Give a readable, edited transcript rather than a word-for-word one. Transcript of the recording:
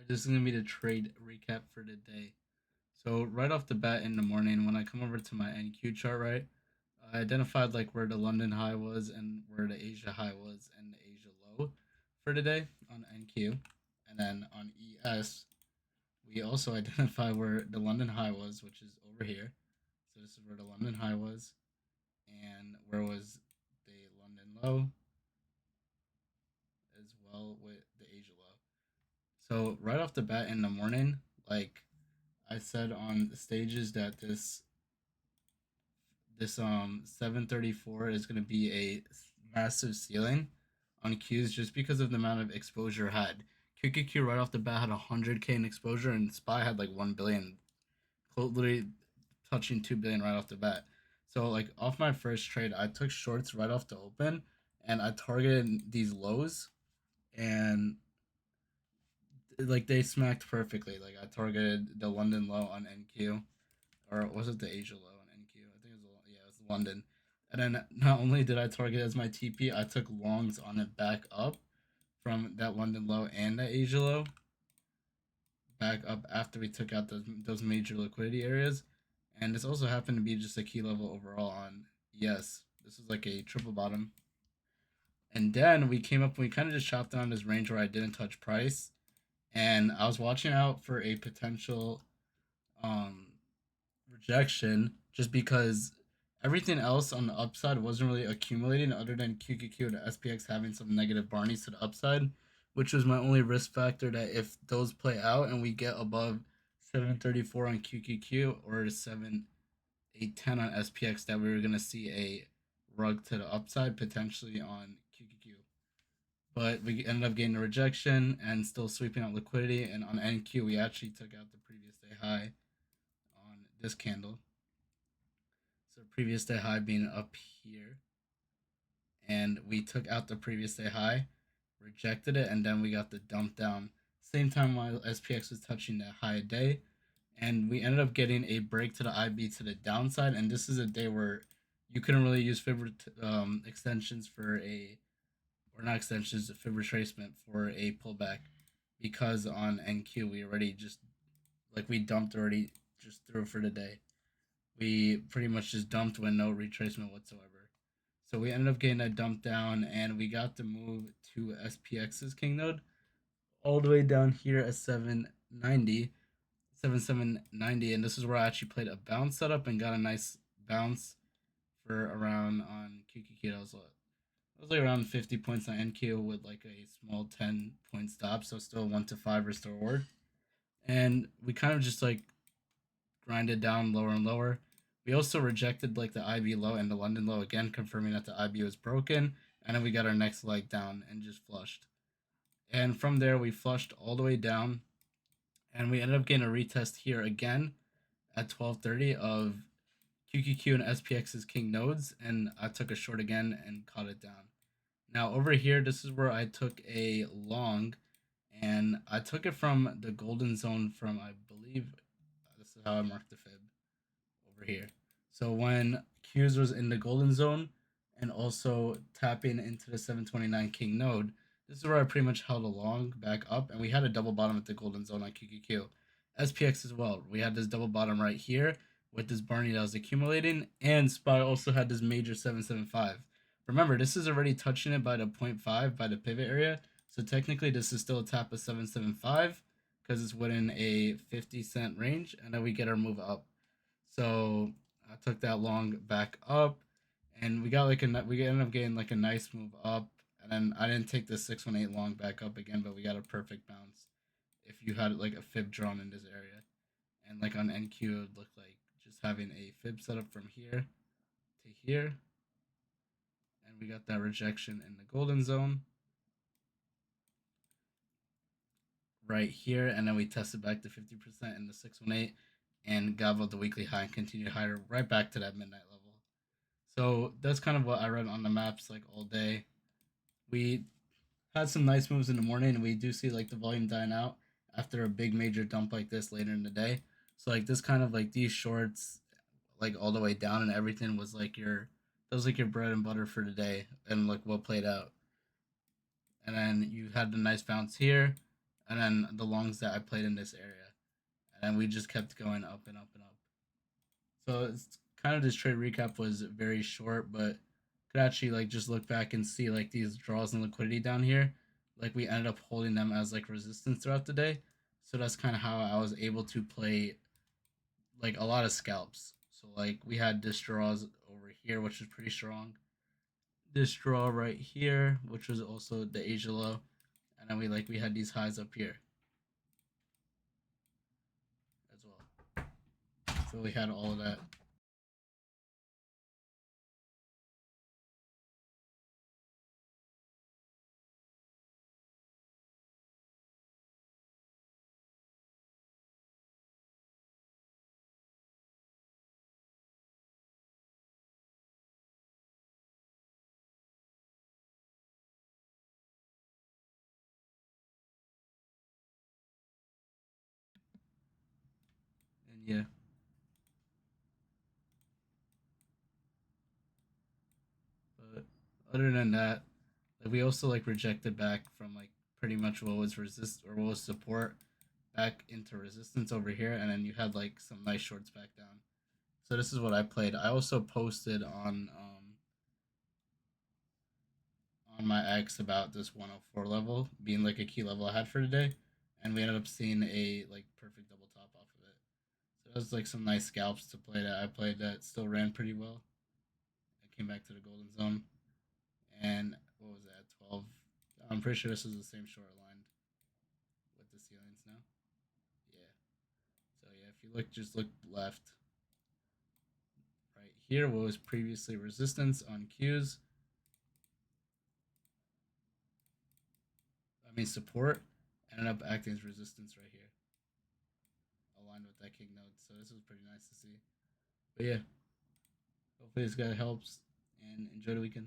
This is gonna be the trade recap for the day. So right off the bat in the morning, when I come over to my NQ chart, right, I identified like where the London high was and where the Asia high was and the Asia low for the day on NQ, and then on ES we also identify where the London high was, which is over here. So this is where the London high was, and where was the London low as well with the Asia low. So right off the bat in the morning, like I said on the stages that this 734 is going to be a massive ceiling on Qs just because of the amount of exposure had. QQQ right off the bat had 100k in exposure and SPY had like 1 billion, literally touching 2 billion right off the bat. So like off my first trade, I took shorts right off the open and I targeted these lows and like they smacked perfectly. Like I targeted the London low on NQ, or was it the Asia low on NQ? I think it was yeah, it was London. And then not only did I target as my TP, I took longs on it back up from that London low and that Asia low back up after we took out those major liquidity areas. And this also happened to be just a key level overall on ES. This is like a triple bottom. And then we came up, we kind of just chopped down this range where I didn't touch price. And I was watching out for a potential um, rejection just because everything else on the upside wasn't really accumulating other than QQQ and SPX having some negative Barneys to the upside, which was my only risk factor that if those play out and we get above 734 on QQQ or 7810 on SPX, that we were going to see a rug to the upside potentially on QQQ. But we ended up getting a rejection and still sweeping out liquidity. And on NQ, we actually took out the previous day high on this candle. So previous day high being up here, and we took out the previous day high, rejected it, and then we got the dump down. Same time while SPX was touching that high day, and we ended up getting a break to the IB to the downside. And this is a day where you couldn't really use fib extensions for a, or not extensions, fib retracement for a pullback because on NQ we already just like we dumped already just through for the day. We pretty much just dumped with no retracement whatsoever. So we ended up getting a dump down and we got the move to SPX's king node all the way down here at 790, 7790. And this is where I actually played a bounce setup and got a nice bounce for around on QQQ. That was like around 50 points on NQ with like a small 10-point stop. So still 1 to 5 restore ward. And we kind of just like grinded down lower and lower. We also rejected like the IB low and the London low again, confirming that the IB was broken. And then we got our next leg down and just flushed. And from there, we flushed all the way down. And we ended up getting a retest here again at 12:30 of QQQ and SPX's king nodes. And I took a short again and caught it down. Now over here, this is where I took a long. And I took it from the golden zone from, I believe, this is how I marked the fib over here. So when Q's was in the golden zone and also tapping into the 729 king node, this is where I pretty much held a long back up, and we had a double bottom at the golden zone on QQQ. SPX as well. We had this double bottom right here with this Barney that was accumulating, and SPY also had this major 775. Remember, this is already touching it by the 0.5 by the pivot area, so technically this is still a tap of 775 because it's within a 50 cent range, and then we get our move up. So I took that long back up, and we got like we ended up getting like a nice move up, and then I didn't take the 618 long back up again, but we got a perfect bounce. If you had like a fib drawn in this area, and like on NQ, it would look like just having a fib set up from here to here, and we got that rejection in the golden zone right here, and then we tested back to 50% in the 618 and gobbled the weekly high and continued higher right back to that midnight level. So that's kind of what I read on the maps like all day. We had some nice moves in the morning, and we do see like the volume dying out after a big major dump like this later in the day. So like this kind of like these shorts, like all the way down and everything was like your that was like your bread and butter for the day and like what played out. And then you had the nice bounce here, and then the longs that I played in this area, and then we just kept going up and up and up. So it's kind of this trade recap was very short, but could actually like just look back and see like these draws and liquidity down here. Like we ended up holding them as like resistance throughout the day. So that's kind of how I was able to play like a lot of scalps. So like we had this draws over here, which was pretty strong. This draw right here, which was also the Asia low, and then we had these highs up here as well. So we had all of that. And yeah, but other than that, like we also like rejected back from like pretty much what was resist or what was support back into resistance over here, and then you had like some nice shorts back down. So this is what I played. I also posted on my X about this 104 level being like a key level I had for today, and we ended up seeing a like perfect double top off of it. So it was like some nice scalps to play that I played that still ran pretty well. I came back to the golden zone, and what was that 12? I'm pretty sure this is the same short aligned with the ceilings now. Yeah. So yeah, if you look, just look left. Right here, what was previously resistance on Qs, I mean support, ended up acting as resistance right here, aligned with that king node. So this was pretty nice to see. But yeah, hopefully this guy helps and enjoy the weekend.